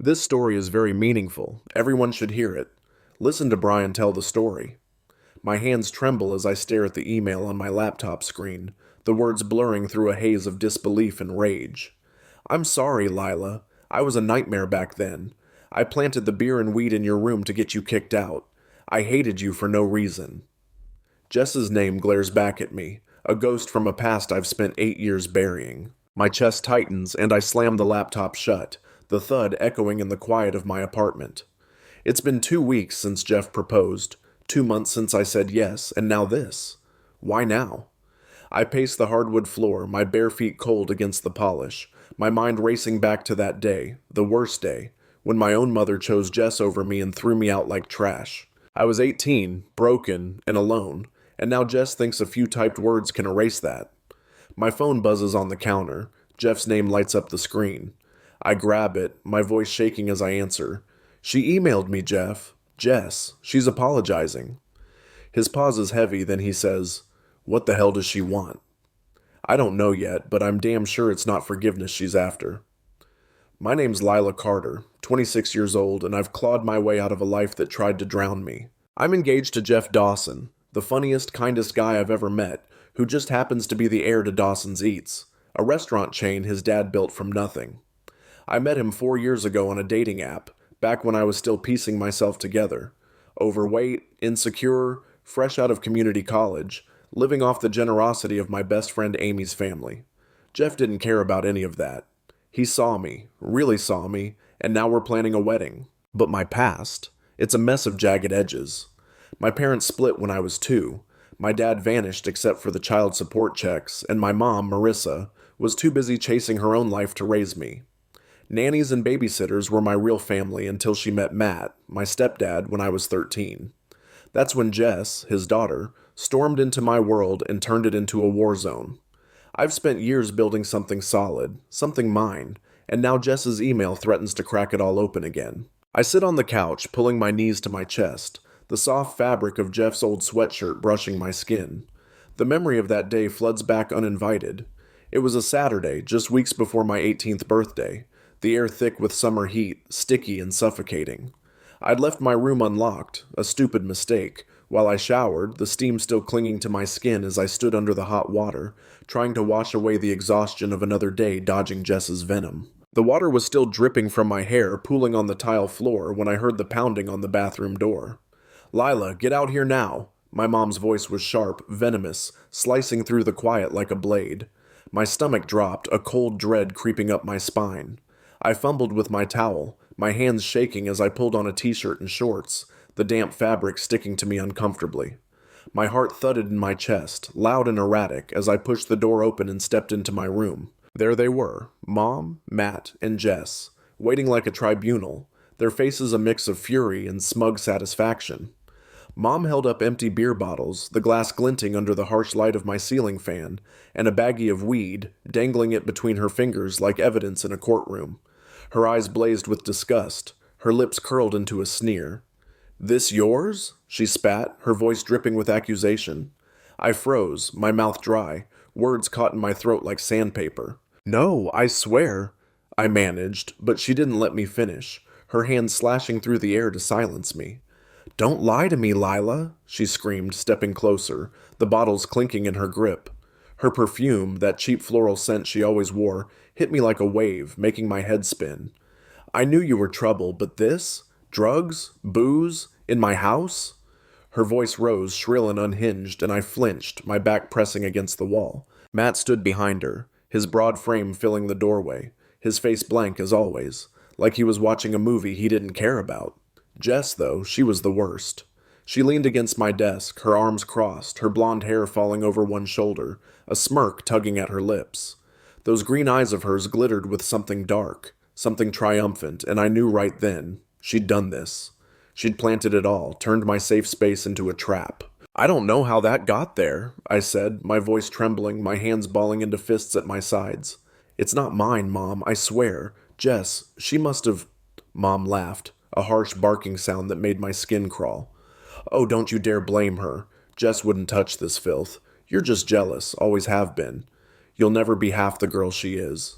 This story is very meaningful. Everyone should hear it. Listen to Brian tell the story. My hands tremble as I stare at the email on my laptop screen, the words blurring through a haze of disbelief and rage. I'm sorry, Lila. I was a nightmare back then. I planted the beer and weed in your room to get you kicked out. I hated you for no reason. Jess's name glares back at me, a ghost from a past I've spent 8 years burying. My chest tightens and I slam the laptop shut, the thud echoing in the quiet of my apartment. It's been 2 weeks since Jeff proposed, 2 months since I said yes, and now this. Why now? I pace the hardwood floor, my bare feet cold against the polish, my mind racing back to that day, the worst day, when my own mother chose Jess over me and threw me out like trash. I was 18, broken, and alone, and now Jess thinks a few typed words can erase that. My phone buzzes on the counter. Jeff's name lights up the screen. I grab it, my voice shaking as I answer. She emailed me, Jeff. Jess. She's apologizing. His pause is heavy, then he says, "What the hell does she want?" I don't know yet, but I'm damn sure it's not forgiveness she's after. My name's Lila Carter, 26 years old, and I've clawed my way out of a life that tried to drown me. I'm engaged to Jeff Dawson, the funniest, kindest guy I've ever met, who just happens to be the heir to Dawson's Eats, a restaurant chain his dad built from nothing. I met him 4 years ago on a dating app, back when I was still piecing myself together. Overweight, insecure, fresh out of community college, living off the generosity of my best friend Amy's family. Jeff didn't care about any of that. He saw me, really saw me, and now we're planning a wedding. But my past, it's a mess of jagged edges. My parents split when I was 2. My dad vanished except for the child support checks, and my mom, Marissa, was too busy chasing her own life to raise me. Nannies and babysitters were my real family until she met Matt, my stepdad, when I was 13. That's when Jess, his daughter, stormed into my world and turned it into a war zone. I've spent years building something solid, something mine, and now Jess's email threatens to crack it all open again. I sit on the couch, pulling my knees to my chest, the soft fabric of Jeff's old sweatshirt brushing my skin. The memory of that day floods back uninvited. It was a Saturday, just weeks before my 18th birthday, the air thick with summer heat, sticky and suffocating. I'd left my room unlocked, a stupid mistake. While I showered, the steam still clinging to my skin as I stood under the hot water, trying to wash away the exhaustion of another day dodging Jess's venom. The water was still dripping from my hair, pooling on the tile floor when I heard the pounding on the bathroom door. "Lila, get out here now." My mom's voice was sharp, venomous, slicing through the quiet like a blade. My stomach dropped, a cold dread creeping up my spine. I fumbled with my towel, my hands shaking as I pulled on a t-shirt and shorts, the damp fabric sticking to me uncomfortably. My heart thudded in my chest, loud and erratic, as I pushed the door open and stepped into my room. There they were, Mom, Matt, and Jess, waiting like a tribunal, their faces a mix of fury and smug satisfaction. Mom held up empty beer bottles, the glass glinting under the harsh light of my ceiling fan, and a baggie of weed, dangling it between her fingers like evidence in a courtroom. Her eyes blazed with disgust, her lips curled into a sneer. "This yours?" she spat, her voice dripping with accusation. I froze, my mouth dry, words caught in my throat like sandpaper. "No, I swear," I managed, but she didn't let me finish, her hands slashing through the air to silence me. "Don't lie to me, Lila," she screamed, stepping closer, the bottles clinking in her grip. Her perfume, that cheap floral scent she always wore, hit me like a wave, making my head spin. "I knew you were trouble, but this? Drugs? Booze? In my house?" Her voice rose, shrill and unhinged, and I flinched, my back pressing against the wall. Matt stood behind her, his broad frame filling the doorway, his face blank as always, like he was watching a movie he didn't care about. Jess, though, she was the worst. She leaned against my desk, her arms crossed, her blonde hair falling over one shoulder, a smirk tugging at her lips. Those green eyes of hers glittered with something dark, something triumphant, and I knew right then, she'd done this. She'd planted it all, turned my safe space into a trap. "I don't know how that got there," I said, my voice trembling, my hands balling into fists at my sides. "It's not mine, Mom, I swear. Jess, she must have—" Mom laughed, a harsh barking sound that made my skin crawl. "Oh, don't you dare blame her. Jess wouldn't touch this filth. You're just jealous, always have been. You'll never be half the girl she is."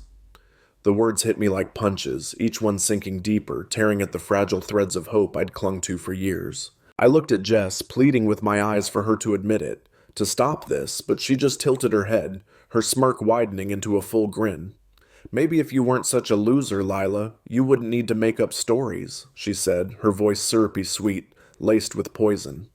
The words hit me like punches, each one sinking deeper, tearing at the fragile threads of hope I'd clung to for years. I looked at Jess, pleading with my eyes for her to admit it, to stop this, but she just tilted her head, her smirk widening into a full grin. Maybe if you weren't such a loser, Lila, you wouldn't need to make up stories, she said, her voice syrupy sweet, laced with poison.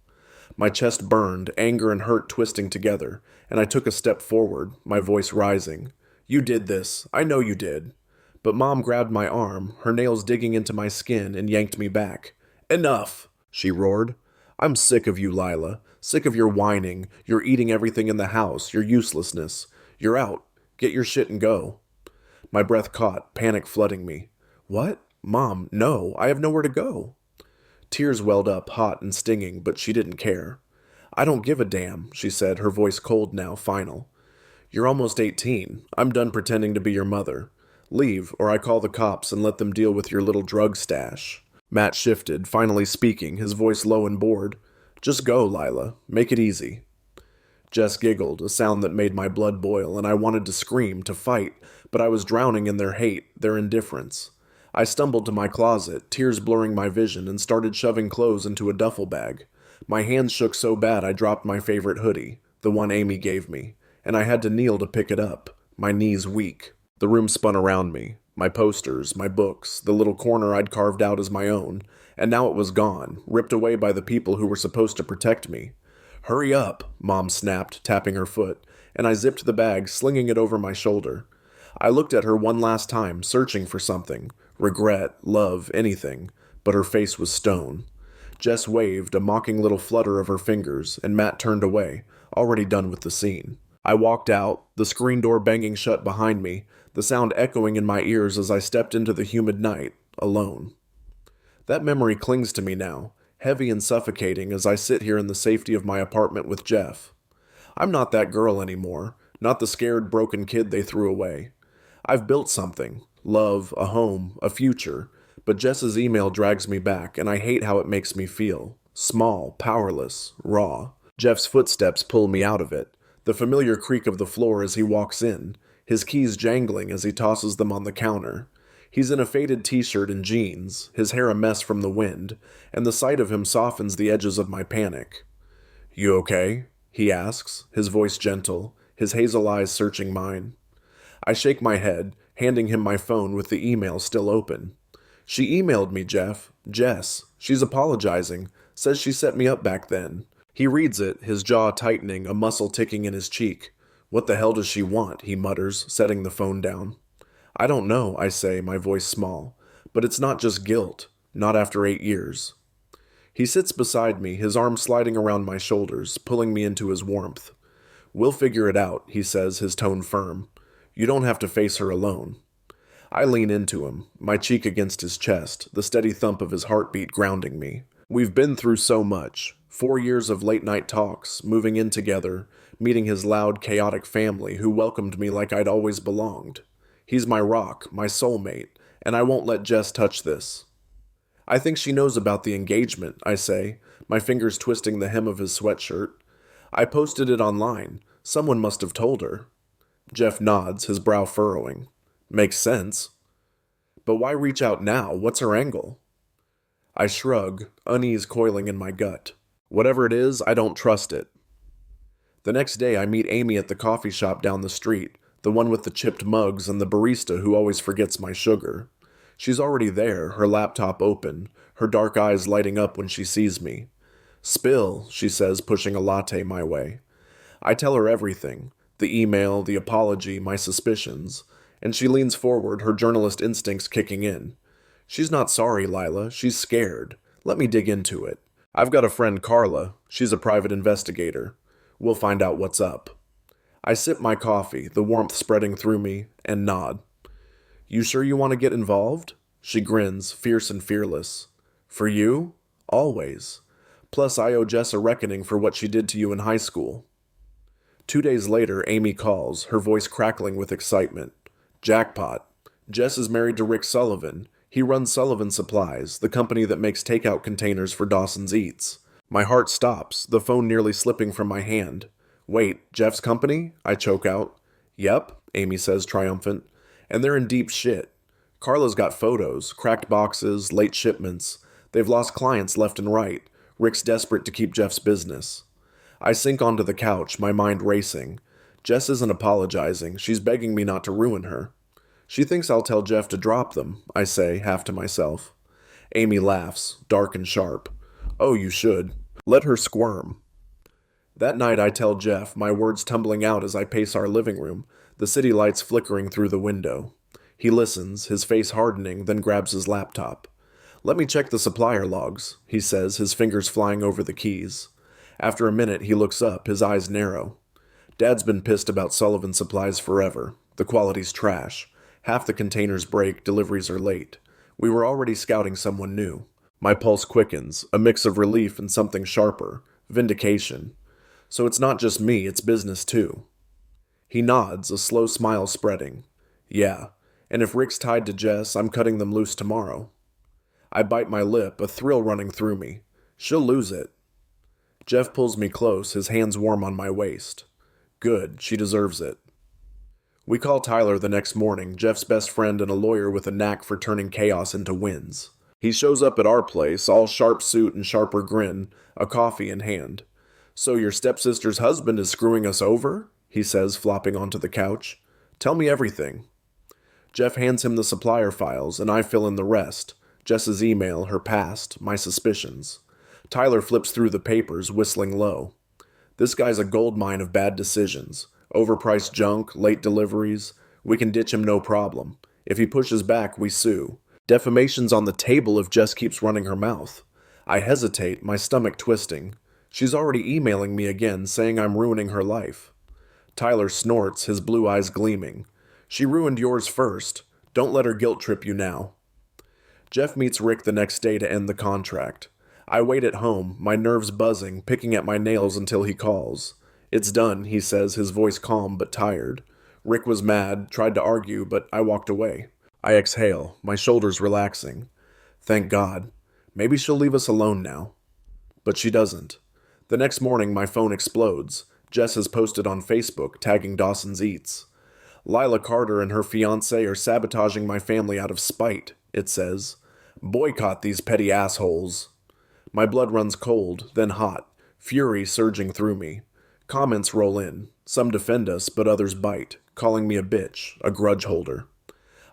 My chest burned, anger and hurt twisting together, and I took a step forward, my voice rising. You did this. I know you did. But Mom grabbed my arm, her nails digging into my skin, and yanked me back. Enough, she roared. I'm sick of you, Lila. Sick of your whining, your eating everything in the house, your uselessness. You're out. Get your shit and go. My breath caught, panic flooding me. What? Mom, no, I have nowhere to go. Tears welled up, hot and stinging, but she didn't care. I don't give a damn, she said, her voice cold now, final. You're almost 18. I'm done pretending to be your mother. Leave, or I call the cops and let them deal with your little drug stash. Matt shifted, finally speaking, his voice low and bored. Just go, Lila. Make it easy. Jess giggled, a sound that made my blood boil, and I wanted to scream, to fight, but I was drowning in their hate, their indifference. I stumbled to my closet, tears blurring my vision, and started shoving clothes into a duffel bag. My hands shook so bad I dropped my favorite hoodie, the one Amy gave me, and I had to kneel to pick it up, my knees weak. The room spun around me, my posters, my books, the little corner I'd carved out as my own, and now it was gone, ripped away by the people who were supposed to protect me. Hurry up, Mom snapped, tapping her foot, and I zipped the bag, slinging it over my shoulder. I looked at her one last time, searching for something. Regret, love, anything. But her face was stone. Jess waved, a mocking little flutter of her fingers, and Matt turned away, already done with the scene. I walked out, the screen door banging shut behind me, the sound echoing in my ears as I stepped into the humid night, alone. That memory clings to me now, heavy and suffocating as I sit here in the safety of my apartment with Jeff. I'm not that girl anymore, not the scared, broken kid they threw away. I've built something. Love, a home, a future. But Jess's email drags me back, and I hate how it makes me feel. Small, powerless, raw. Jeff's footsteps pull me out of it. The familiar creak of the floor as he walks in. His keys jangling as he tosses them on the counter. He's in a faded t-shirt and jeans, his hair a mess from the wind, and the sight of him softens the edges of my panic. You okay? He asks, his voice gentle, his hazel eyes searching mine. I shake my head, handing him my phone with the email still open. She emailed me, Jeff. Jess. She's apologizing. Says she set me up back then. He reads it, his jaw tightening, a muscle ticking in his cheek. What the hell does she want? He mutters, setting the phone down. I don't know, I say, my voice small. But it's not just guilt. Not after 8 years. He sits beside me, his arm sliding around my shoulders, pulling me into his warmth. We'll figure it out, he says, his tone firm. You don't have to face her alone. I lean into him, my cheek against his chest, the steady thump of his heartbeat grounding me. We've been through so much. 4 years of late-night talks, moving in together, meeting his loud, chaotic family who welcomed me like I'd always belonged. He's my rock, my soulmate, and I won't let Jess touch this. I think she knows about the engagement, I say, my fingers twisting the hem of his sweatshirt. I posted it online. Someone must have told her. Jeff nods, his brow furrowing. Makes sense. But why reach out now? What's her angle? I shrug, unease coiling in my gut. Whatever it is, I don't trust it. The next day I meet Amy at the coffee shop down the street, the one with the chipped mugs and the barista who always forgets my sugar. She's already there, her laptop open, her dark eyes lighting up when she sees me. Spill, she says, pushing a latte my way. I tell her everything. The email, the apology, my suspicions. And she leans forward, her journalist instincts kicking in. She's not sorry, Lila. She's scared. Let me dig into it. I've got a friend, Carla. She's a private investigator. We'll find out what's up. I sip my coffee, the warmth spreading through me, and nod. You sure you want to get involved? She grins, fierce and fearless. For you? Always. Plus, I owe Jess a reckoning for what she did to you in high school. 2 days later, Amy calls, her voice crackling with excitement. Jackpot. Jess is married to Rick Sullivan. He runs Sullivan Supplies, the company that makes takeout containers for Dawson's Eats. My heart stops, the phone nearly slipping from my hand. Wait, Jeff's company? I choke out. Yep, Amy says, triumphant. And they're in deep shit. Carla's got photos, cracked boxes, late shipments. They've lost clients left and right. Rick's desperate to keep Jeff's business. I sink onto the couch, my mind racing. Jess isn't apologizing. She's begging me not to ruin her. She thinks I'll tell Jeff to drop them, I say, half to myself. Amy laughs, dark and sharp. Oh, you should. Let her squirm. That night I tell Jeff, my words tumbling out as I pace our living room, the city lights flickering through the window. He listens, his face hardening, then grabs his laptop. Let me check the supplier logs, he says, his fingers flying over the keys. After a minute, he looks up, his eyes narrow. Dad's been pissed about Sullivan Supplies forever. The quality's trash. Half the containers break, deliveries are late. We were already scouting someone new. My pulse quickens, a mix of relief and something sharper. Vindication. So it's not just me, it's business too. He nods, a slow smile spreading. Yeah, and if Rick's tied to Jess, I'm cutting them loose tomorrow. I bite my lip, a thrill running through me. She'll lose it. Jeff pulls me close, his hands warm on my waist. Good, she deserves it. We call Tyler the next morning, Jeff's best friend and a lawyer with a knack for turning chaos into wins. He shows up at our place, all sharp suit and sharper grin, a coffee in hand. So your stepsister's husband is screwing us over? He says, flopping onto the couch. Tell me everything. Jeff hands him the supplier files, and I fill in the rest. Jess's email, her past, my suspicions. Tyler flips through the papers, whistling low. This guy's a goldmine of bad decisions. Overpriced junk, late deliveries. We can ditch him no problem. If he pushes back, we sue. Defamation's on the table if Jess keeps running her mouth. I hesitate, my stomach twisting. She's already emailing me again, saying I'm ruining her life. Tyler snorts, his blue eyes gleaming. She ruined yours first. Don't let her guilt trip you now. Jeff meets Rick the next day to end the contract. I wait at home, my nerves buzzing, picking at my nails until he calls. It's done, he says, his voice calm but tired. Rick was mad, tried to argue, but I walked away. I exhale, my shoulders relaxing. Thank God. Maybe she'll leave us alone now. But she doesn't. The next morning, my phone explodes. Jess has posted on Facebook, tagging Dawson's Eats. Lila Carter and her fiancé are sabotaging my family out of spite, it says. Boycott these petty assholes. My blood runs cold, then hot, fury surging through me. Comments roll in. Some defend us, but others bite, calling me a bitch, a grudge holder.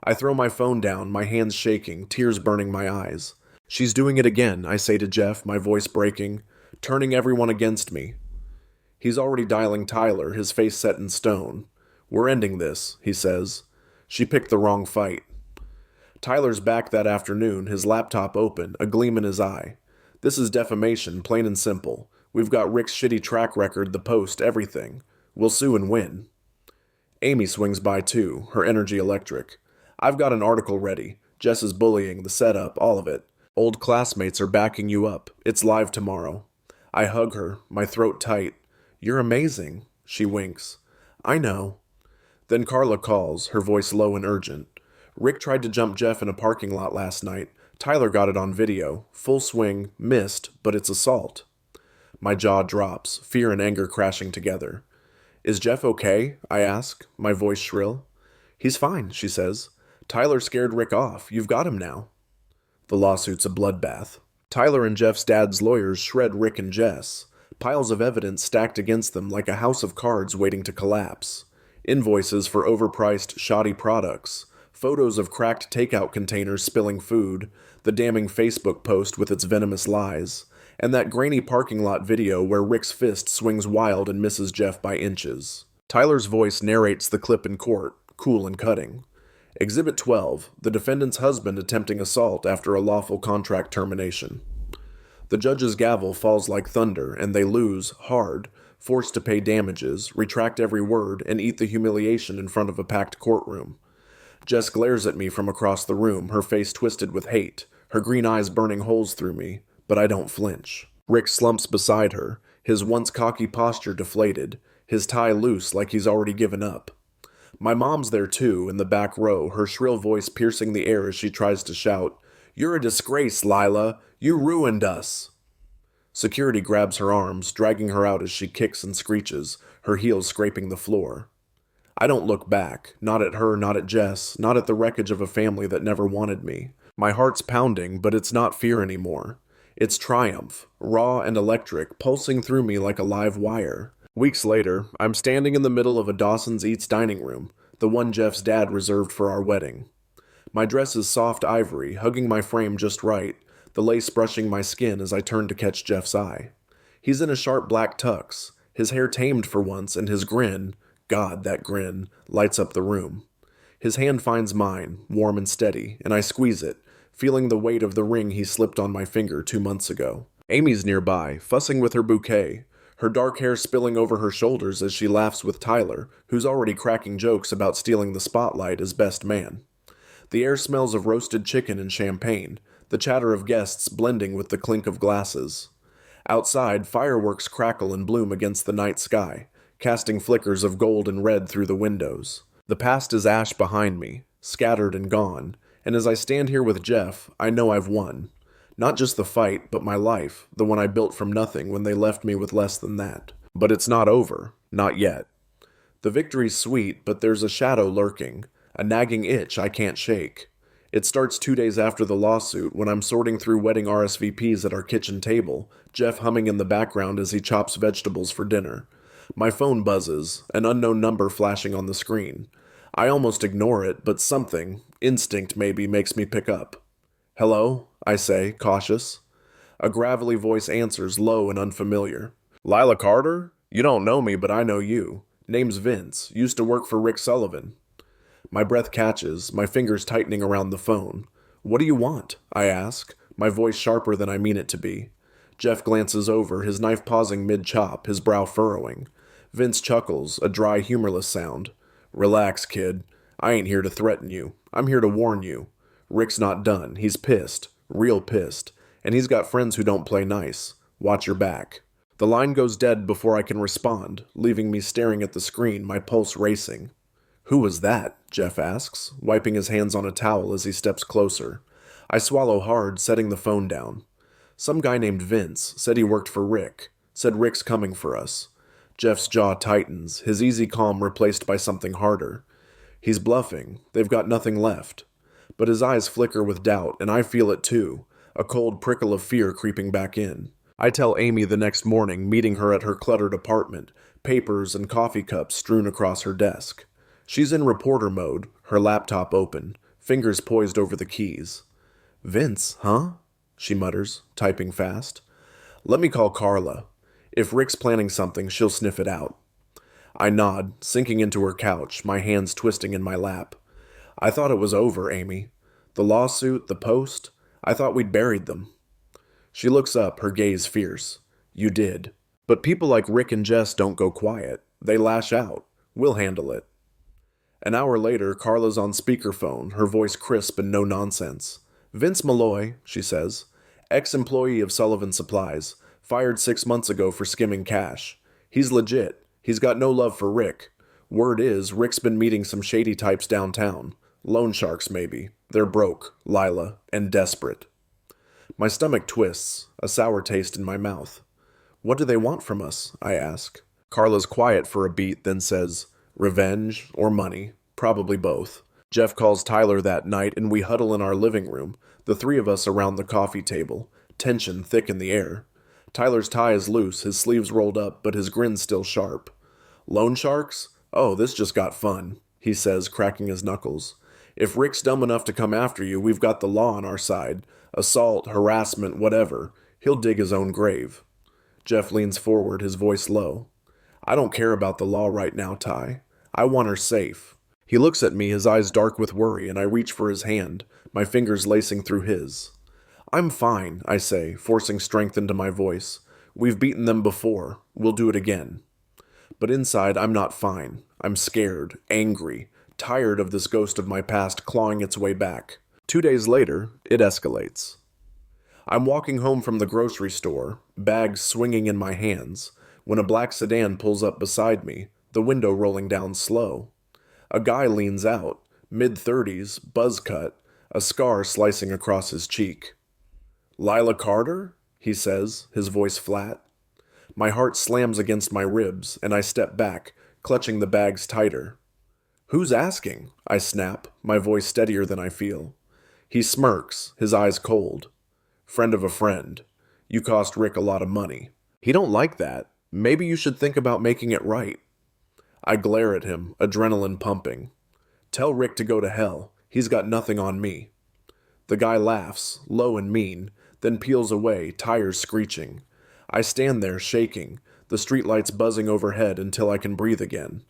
I throw my phone down, my hands shaking, tears burning my eyes. She's doing it again, I say to Jeff, my voice breaking, turning everyone against me. He's already dialing Tyler, his face set in stone. We're ending this, he says. She picked the wrong fight. Tyler's back that afternoon, his laptop open, a gleam in his eye. This is defamation, plain and simple. We've got Rick's shitty track record, the post, everything. We'll sue and win. Amy swings by too, her energy electric. I've got an article ready. Jess is bullying, the setup, all of it. Old classmates are backing you up. It's live tomorrow. I hug her, my throat tight. You're amazing, she winks. I know. Then Carla calls, her voice low and urgent. Rick tried to jump Jeff in a parking lot last night. Tyler got it on video. Full swing, missed, but it's assault. My jaw drops, fear and anger crashing together. Is Jeff okay? I ask, my voice shrill. He's fine, she says. Tyler scared Rick off. You've got him now. The lawsuit's a bloodbath. Tyler and Jeff's dad's lawyers shred Rick and Jess. Piles of evidence stacked against them like a house of cards waiting to collapse. Invoices for overpriced, shoddy products. Photos of cracked takeout containers spilling food. The damning Facebook post with its venomous lies. And that grainy parking lot video where Rick's fist swings wild and misses Jeff by inches. Tyler's voice narrates the clip in court, cool and cutting. Exhibit 12, the defendant's husband attempting assault after a lawful contract termination. The judge's gavel falls like thunder, and they lose, hard, forced to pay damages, retract every word, and eat the humiliation in front of a packed courtroom. Jess glares at me from across the room, her face twisted with hate, her green eyes burning holes through me, but I don't flinch. Rick slumps beside her, his once cocky posture deflated, his tie loose like he's already given up. My mom's there too, in the back row, her shrill voice piercing the air as she tries to shout, "You're a disgrace, Lila! You ruined us!" Security grabs her arms, dragging her out as she kicks and screeches, her heels scraping the floor. I don't look back, not at her, not at Jess, not at the wreckage of a family that never wanted me. My heart's pounding, but it's not fear anymore. It's triumph, raw and electric, pulsing through me like a live wire. Weeks later, I'm standing in the middle of a Dawson's Eats dining room, the one Jeff's dad reserved for our wedding. My dress is soft ivory, hugging my frame just right, the lace brushing my skin as I turn to catch Jeff's eye. He's in a sharp black tux, his hair tamed for once, and his grin, God, that grin, lights up the room. His hand finds mine, warm and steady, and I squeeze it, feeling the weight of the ring he slipped on my finger 2 months ago. Amy's nearby, fussing with her bouquet, her dark hair spilling over her shoulders as she laughs with Tyler, who's already cracking jokes about stealing the spotlight as best man. The air smells of roasted chicken and champagne, the chatter of guests blending with the clink of glasses. Outside, fireworks crackle and bloom against the night sky, casting flickers of gold and red through the windows. The past is ash behind me, scattered and gone, and as I stand here with Jeff, I know I've won. Not just the fight, but my life, the one I built from nothing when they left me with less than that. But it's not over. Not yet. The victory's sweet, but there's a shadow lurking, a nagging itch I can't shake. It starts 2 days after the lawsuit when I'm sorting through wedding RSVPs at our kitchen table, Jeff humming in the background as he chops vegetables for dinner. My phone buzzes, an unknown number flashing on the screen. I almost ignore it, but something, instinct maybe, makes me pick up. "Hello?" I say, cautious. A gravelly voice answers, low and unfamiliar. "Lila Carter? You don't know me, but I know you. Name's Vince. Used to work for Rick Sullivan." My breath catches, my fingers tightening around the phone. "What do you want?" I ask, my voice sharper than I mean it to be. Jeff glances over, his knife pausing mid-chop, his brow furrowing. Vince chuckles, a dry, humorless sound. "Relax, kid. I ain't here to threaten you. I'm here to warn you. Rick's not done. He's pissed. Real pissed. And he's got friends who don't play nice. Watch your back." The line goes dead before I can respond, leaving me staring at the screen, my pulse racing. "Who was that?" Jeff asks, wiping his hands on a towel as he steps closer. I swallow hard, setting the phone down. "Some guy named Vince, said he worked for Rick. Said Rick's coming for us." Jeff's jaw tightens, his easy calm replaced by something harder. He's bluffing. They've got nothing left. But his eyes flicker with doubt, and I feel it too, a cold prickle of fear creeping back in. I tell Amy the next morning, meeting her at her cluttered apartment, papers and coffee cups strewn across her desk. She's in reporter mode, her laptop open, fingers poised over the keys. "Vince, huh?" she mutters, typing fast. "Let me call Carla. If Rick's planning something, she'll sniff it out." I nod, sinking into her couch, my hands twisting in my lap. "I thought it was over, Amy. The lawsuit, the post, I thought we'd buried them." She looks up, her gaze fierce. "You did. But people like Rick and Jess don't go quiet. They lash out. We'll handle it." An hour later, Carla's on speakerphone, her voice crisp and no nonsense. "Vince Malloy," she says, "ex-employee of Sullivan Supplies, fired 6 months ago for skimming cash. He's legit. He's got no love for Rick. Word is, Rick's been meeting some shady types downtown. Loan sharks, maybe. They're broke, Lila, and desperate." My stomach twists, a sour taste in my mouth. "What do they want from us?" I ask. Carla's quiet for a beat, then says, "Revenge or money. Probably both." Jeff calls Tyler that night, and we huddle in our living room, the three of us around the coffee table, tension thick in the air. Tyler's tie is loose, his sleeves rolled up, but his grin's still sharp. "Loan sharks? Oh, this just got fun," he says, cracking his knuckles. "If Rick's dumb enough to come after you, we've got the law on our side. Assault, harassment, whatever. He'll dig his own grave." Jeff leans forward, his voice low. "I don't care about the law right now, Ty. I want her safe." He looks at me, his eyes dark with worry, and I reach for his hand, my fingers lacing through his. "I'm fine," I say, forcing strength into my voice. "We've beaten them before. We'll do it again." But inside, I'm not fine. I'm scared, angry, tired of this ghost of my past clawing its way back. 2 days later, it escalates. I'm walking home from the grocery store, bags swinging in my hands, when a black sedan pulls up beside me, the window rolling down slow. A guy leans out, mid-30s, buzz cut, a scar slicing across his cheek. "Lila Carter?" he says, his voice flat. My heart slams against my ribs, and I step back, clutching the bags tighter. Who's asking? I snap, my voice steadier than I feel. He smirks, his eyes cold. Friend of a friend. You cost Rick a lot of money. He don't like that. Maybe you should think about making it right. I glare at him, adrenaline pumping. Tell Rick to go to hell. He's got nothing on me. The guy laughs, low and mean, then peels away, tires screeching. I stand there, shaking, the streetlights buzzing overhead until I can breathe again.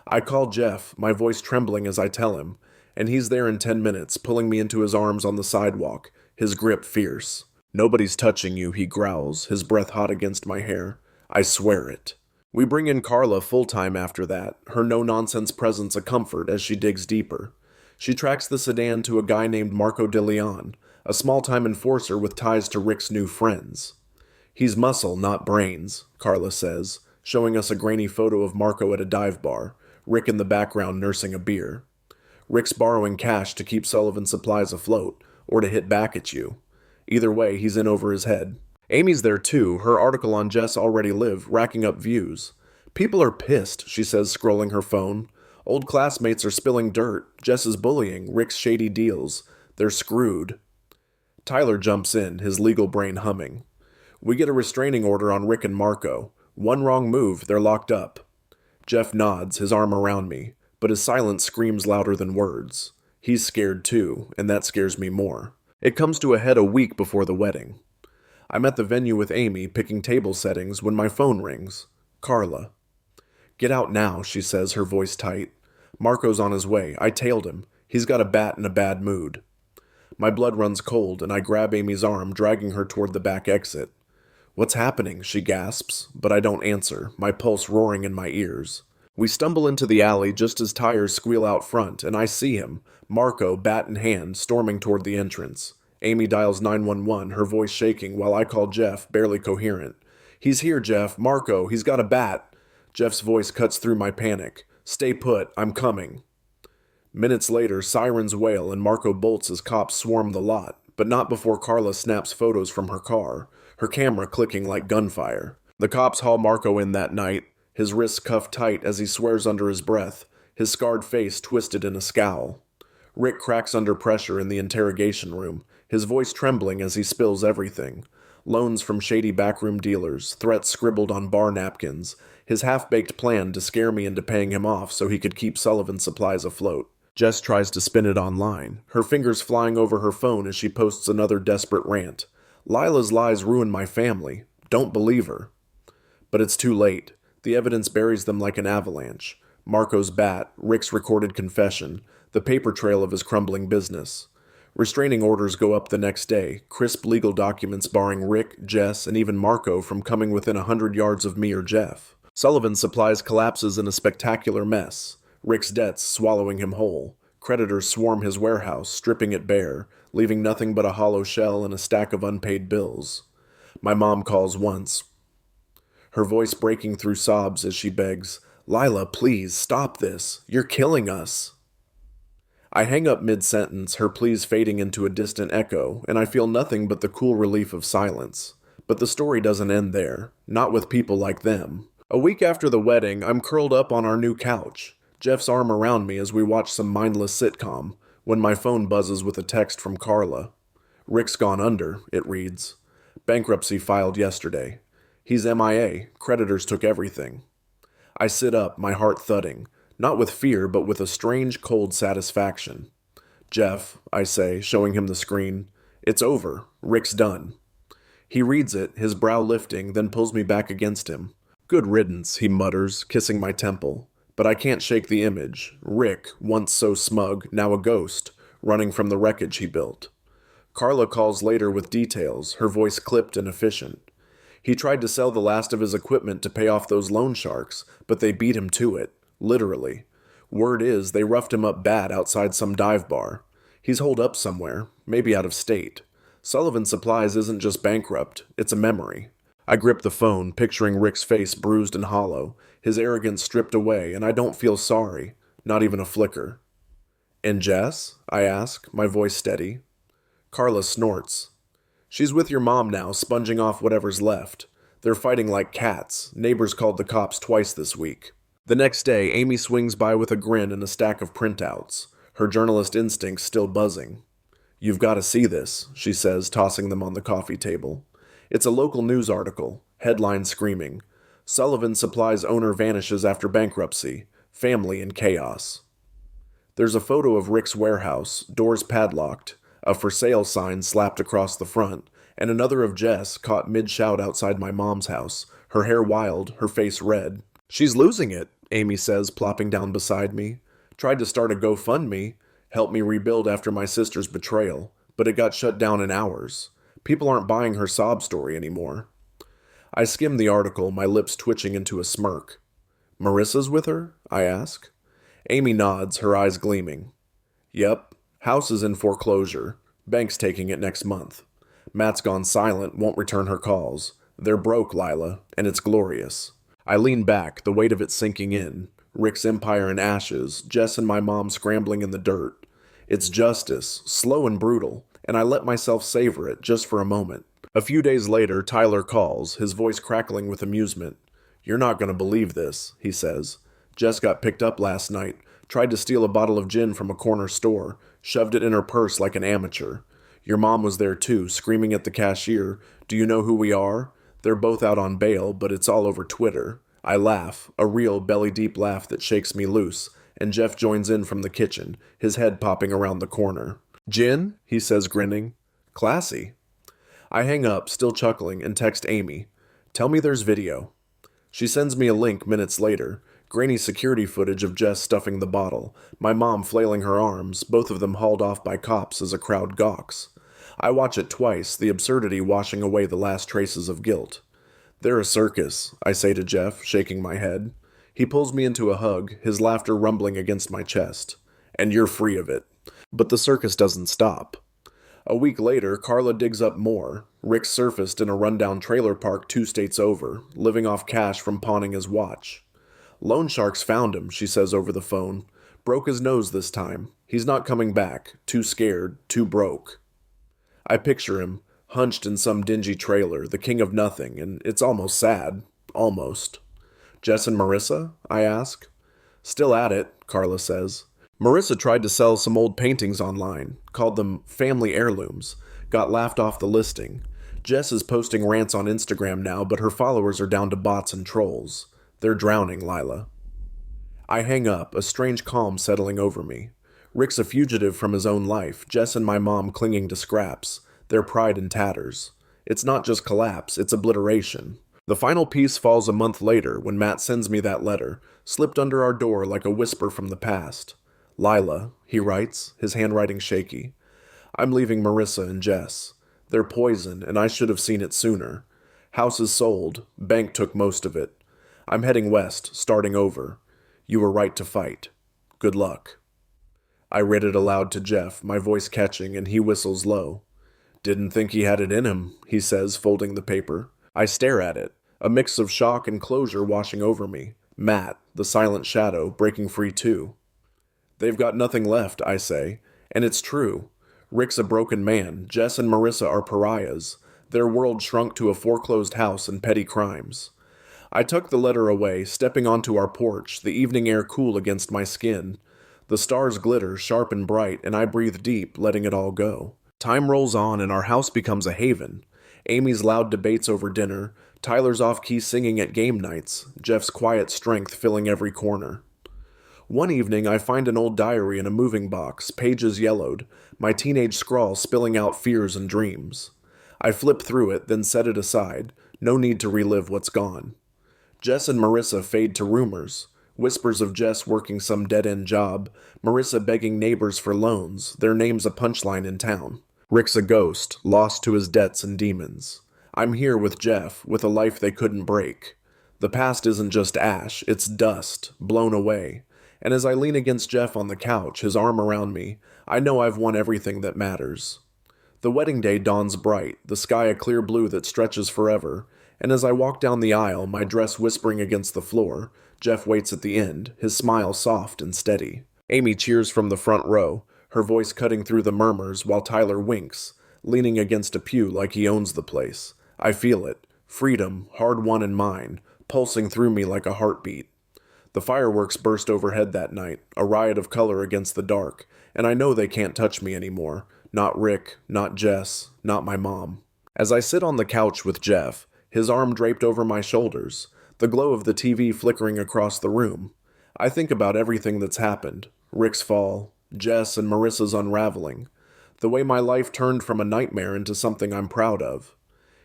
I call Jeff, my voice trembling as I tell him, and he's there in 10 minutes, pulling me into his arms on the sidewalk, his grip fierce. Nobody's touching you, he growls, his breath hot against my hair. I swear it. We bring in Carla full-time after that, her no-nonsense presence a comfort as she digs deeper. She tracks the sedan to a guy named Marco De Leon, a small-time enforcer with ties to Rick's new friends. He's muscle, not brains, Carla says, showing us a grainy photo of Marco at a dive bar, Rick in the background nursing a beer. Rick's borrowing cash to keep Sullivan Supplies afloat, or to hit back at you. Either way, he's in over his head. Amy's there too, her article on Jess Already Live, racking up views. People are pissed, she says, scrolling her phone. Old classmates are spilling dirt. Jess is bullying. Rick's shady deals. They're screwed. Tyler jumps in, his legal brain humming. We get a restraining order on Rick and Marco. One wrong move, they're locked up. Jeff nods, his arm around me, but his silence screams louder than words. He's scared too, and that scares me more. It comes to a head a week before the wedding. I'm at the venue with Amy, picking table settings, when my phone rings. Carla. Get out now, she says, her voice tight. Marco's on his way. I tailed him. He's got a bat in a bad mood. My blood runs cold, and I grab Amy's arm, dragging her toward the back exit. What's happening? She gasps, but I don't answer, my pulse roaring in my ears. We stumble into the alley just as tires squeal out front, and I see him, Marco, bat in hand, storming toward the entrance. Amy dials 911, her voice shaking, while I call Jeff, barely coherent. He's here, Jeff. Marco, he's got a bat. Jeff's voice cuts through my panic. Stay put, I'm coming. Minutes later, sirens wail and Marco bolts as cops swarm the lot, but not before Carla snaps photos from her car, her camera clicking like gunfire. The cops haul Marco in that night, his wrists cuffed tight as he swears under his breath, his scarred face twisted in a scowl. Rick cracks under pressure in the interrogation room, his voice trembling as he spills everything. Loans from shady backroom dealers, threats scribbled on bar napkins, his half-baked plan to scare me into paying him off so he could keep Sullivan Supplies afloat. Jess tries to spin it online, her fingers flying over her phone as she posts another desperate rant. Lila's lies ruin my family. Don't believe her. But it's too late. The evidence buries them like an avalanche. Marco's bat, Rick's recorded confession, the paper trail of his crumbling business. Restraining orders go up the next day, crisp legal documents barring Rick, Jess, and even Marco from coming within 100 yards of me or Jeff. Sullivan Supplies collapses in a spectacular mess, Rick's debts swallowing him whole. Creditors swarm his warehouse, stripping it bare, leaving nothing but a hollow shell and a stack of unpaid bills. My mom calls once, her voice breaking through sobs as she begs, Lila, please, stop this. You're killing us. I hang up mid-sentence, her pleas fading into a distant echo, and I feel nothing but the cool relief of silence. But the story doesn't end there, not with people like them. A week after the wedding, I'm curled up on our new couch, Jeff's arm around me as we watch some mindless sitcom, when my phone buzzes with a text from Carla. Rick's gone under, it reads. Bankruptcy filed yesterday. He's MIA, creditors took everything. I sit up, my heart thudding, not with fear, but with a strange, cold satisfaction. Jeff, I say, showing him the screen, it's over, Rick's done. He reads it, his brow lifting, then pulls me back against him. Good riddance, he mutters, kissing my temple. But I can't shake the image. Rick, once so smug, now a ghost, running from the wreckage he built. Carla calls later with details, her voice clipped and efficient. He tried to sell the last of his equipment to pay off those loan sharks, but they beat him to it, literally. Word is they roughed him up bad outside some dive bar. He's holed up somewhere, maybe out of state. Sullivan Supplies isn't just bankrupt, it's a memory. I grip the phone, picturing Rick's face bruised and hollow, his arrogance stripped away, and I don't feel sorry, not even a flicker. And Jess? I ask, my voice steady. Carla snorts. She's with your mom now, sponging off whatever's left. They're fighting like cats. Neighbors called the cops twice this week. The next day, Amy swings by with a grin and a stack of printouts, her journalist instincts still buzzing. "You've got to see this," she says, tossing them on the coffee table. It's a local news article, headline screaming, "Sullivan Supply's owner vanishes after bankruptcy. Family in chaos." There's a photo of Rick's warehouse, doors padlocked, a for sale sign slapped across the front, and another of Jess caught mid-shout outside my mom's house, her hair wild, her face red. "She's losing it," Amy says, plopping down beside me. "Tried to start a GoFundMe, help me rebuild after my sister's betrayal, but it got shut down in hours. People aren't buying her sob story anymore." I skim the article, my lips twitching into a smirk. "Marissa's with her?" I ask. Amy nods, her eyes gleaming. "Yep. House is in foreclosure. Bank's taking it next month. Matt's gone silent, won't return her calls. They're broke, Lila, and it's glorious." I lean back, the weight of it sinking in. Rick's empire in ashes, Jess and my mom scrambling in the dirt. It's justice, slow and brutal, and I let myself savor it just for a moment. A few days later, Tyler calls, his voice crackling with amusement. "You're not going to believe this," he says. "Jess got picked up last night, tried to steal a bottle of gin from a corner store, shoved it in her purse like an amateur. Your mom was there too, screaming at the cashier, 'Do you know who we are?' They're both out on bail, but it's all over Twitter." I laugh, a real belly-deep laugh that shakes me loose, and Jeff joins in from the kitchen, his head popping around the corner. "Gin?" he says, grinning. "Classy." I hang up, still chuckling, and text Amy. "Tell me there's video." She sends me a link minutes later, grainy security footage of Jess stuffing the bottle, my mom flailing her arms, both of them hauled off by cops as a crowd gawks. I watch it twice, the absurdity washing away the last traces of guilt. "They're a circus," I say to Jeff, shaking my head. He pulls me into a hug, his laughter rumbling against my chest. "And you're free of it." But the circus doesn't stop. A week later, Carla digs up more. Rick surfaced in a rundown trailer park 2 states over, living off cash from pawning his watch. "Loan sharks found him," she says over the phone. "Broke his nose this time. He's not coming back. Too scared. Too broke." I picture him, hunched in some dingy trailer, the king of nothing, and it's almost sad. Almost. "Jess and Marissa?" I ask. "Still at it," Carla says. "Marissa tried to sell some old paintings online, called them family heirlooms, got laughed off the listing. Jess is posting rants on Instagram now, but her followers are down to bots and trolls. They're drowning, Lila." I hang up, a strange calm settling over me. Rick's a fugitive from his own life, Jess and my mom clinging to scraps, their pride in tatters. It's not just collapse, it's obliteration. The final piece falls a month later when Matt sends me that letter, slipped under our door like a whisper from the past. "Lila," he writes, his handwriting shaky. "I'm leaving Marissa and Jess. They're poison, and I should have seen it sooner. House is sold, bank took most of it. I'm heading west, starting over. You were right to fight. Good luck." I read it aloud to Jeff, my voice catching, and he whistles low. "Didn't think he had it in him," he says, folding the paper. I stare at it, a mix of shock and closure washing over me. Matt, the silent shadow, breaking free too. "They've got nothing left," I say, and it's true. Rick's a broken man, Jess and Marissa are pariahs. Their world shrunk to a foreclosed house and petty crimes. I tuck the letter away, stepping onto our porch, the evening air cool against my skin. The stars glitter, sharp and bright, and I breathe deep, letting it all go. Time rolls on and our house becomes a haven. Amy's loud debates over dinner, Tyler's off-key singing at game nights, Jeff's quiet strength filling every corner. One evening I find an old diary in a moving box, pages yellowed, my teenage scrawl spilling out fears and dreams. I flip through it, then set it aside, no need to relive what's gone. Jess and Marissa fade to rumors. Whispers of Jess working some dead-end job, Marissa begging neighbors for loans, their name's a punchline in town. Rick's a ghost, lost to his debts and demons. I'm here with Jeff, with a life they couldn't break. The past isn't just ash, it's dust, blown away. And as I lean against Jeff on the couch, his arm around me, I know I've won everything that matters. The wedding day dawns bright, the sky a clear blue that stretches forever, and as I walk down the aisle, my dress whispering against the floor, Jeff waits at the end, his smile soft and steady. Amy cheers from the front row, her voice cutting through the murmurs while Tyler winks, leaning against a pew like he owns the place. I feel it. Freedom, hard won and mine, pulsing through me like a heartbeat. The fireworks burst overhead that night, a riot of color against the dark, and I know they can't touch me anymore. Not Rick, not Jess, not my mom. As I sit on the couch with Jeff, his arm draped over my shoulders, the glow of the TV flickering across the room, I think about everything that's happened. Rick's fall, Jess and Marissa's unraveling, the way my life turned from a nightmare into something I'm proud of.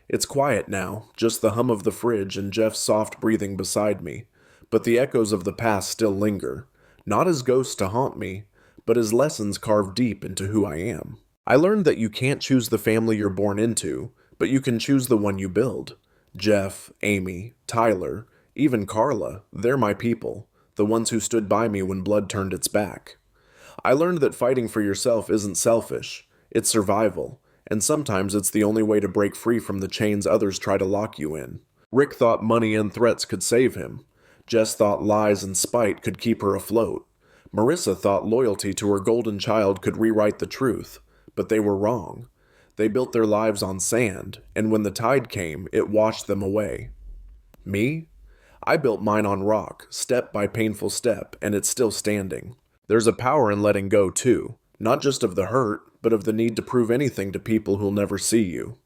It's quiet now, just the hum of the fridge and Jeff's soft breathing beside me, but the echoes of the past still linger, not as ghosts to haunt me, but as lessons carved deep into who I am. I learned that you can't choose the family you're born into, but you can choose the one you build. Jeff, Amy, Tyler, even Carla, they're my people, the ones who stood by me when blood turned its back. I learned that fighting for yourself isn't selfish, it's survival, and sometimes it's the only way to break free from the chains others try to lock you in. Rick thought money and threats could save him. Jess thought lies and spite could keep her afloat. Marissa thought loyalty to her golden child could rewrite the truth, but they were wrong. They built their lives on sand, and when the tide came, it washed them away. Me? I built mine on rock, step by painful step, and it's still standing. There's a power in letting go, too, not just of the hurt, but of the need to prove anything to people who'll never see you.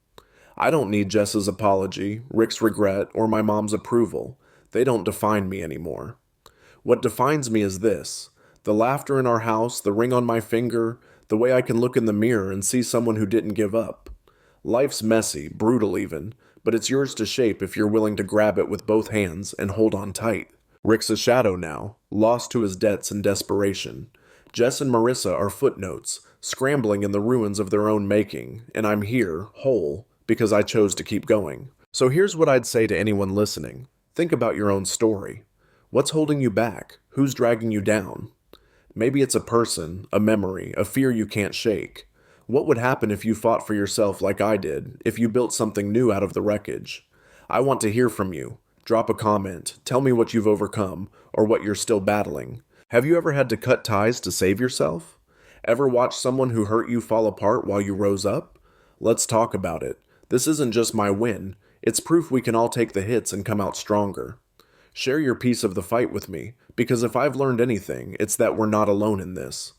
I don't need Jess's apology, Rick's regret, or my mom's approval. They don't define me anymore. What defines me is this: the laughter in our house, the ring on my finger, the way I can look in the mirror and see someone who didn't give up. Life's messy, brutal even, but it's yours to shape if you're willing to grab it with both hands and hold on tight. Rick's a shadow now, lost to his debts and desperation. Jess and Marissa are footnotes, scrambling in the ruins of their own making, and I'm here, whole, because I chose to keep going. So here's what I'd say to anyone listening. Think about your own story. What's holding you back? Who's dragging you down? Maybe it's a person, a memory, a fear you can't shake. What would happen if you fought for yourself like I did, if you built something new out of the wreckage? I want to hear from you. Drop a comment, tell me what you've overcome, or what you're still battling. Have you ever had to cut ties to save yourself? Ever watched someone who hurt you fall apart while you rose up? Let's talk about it. This isn't just my win. It's proof we can all take the hits and come out stronger. Share your piece of the fight with me, because if I've learned anything, it's that we're not alone in this.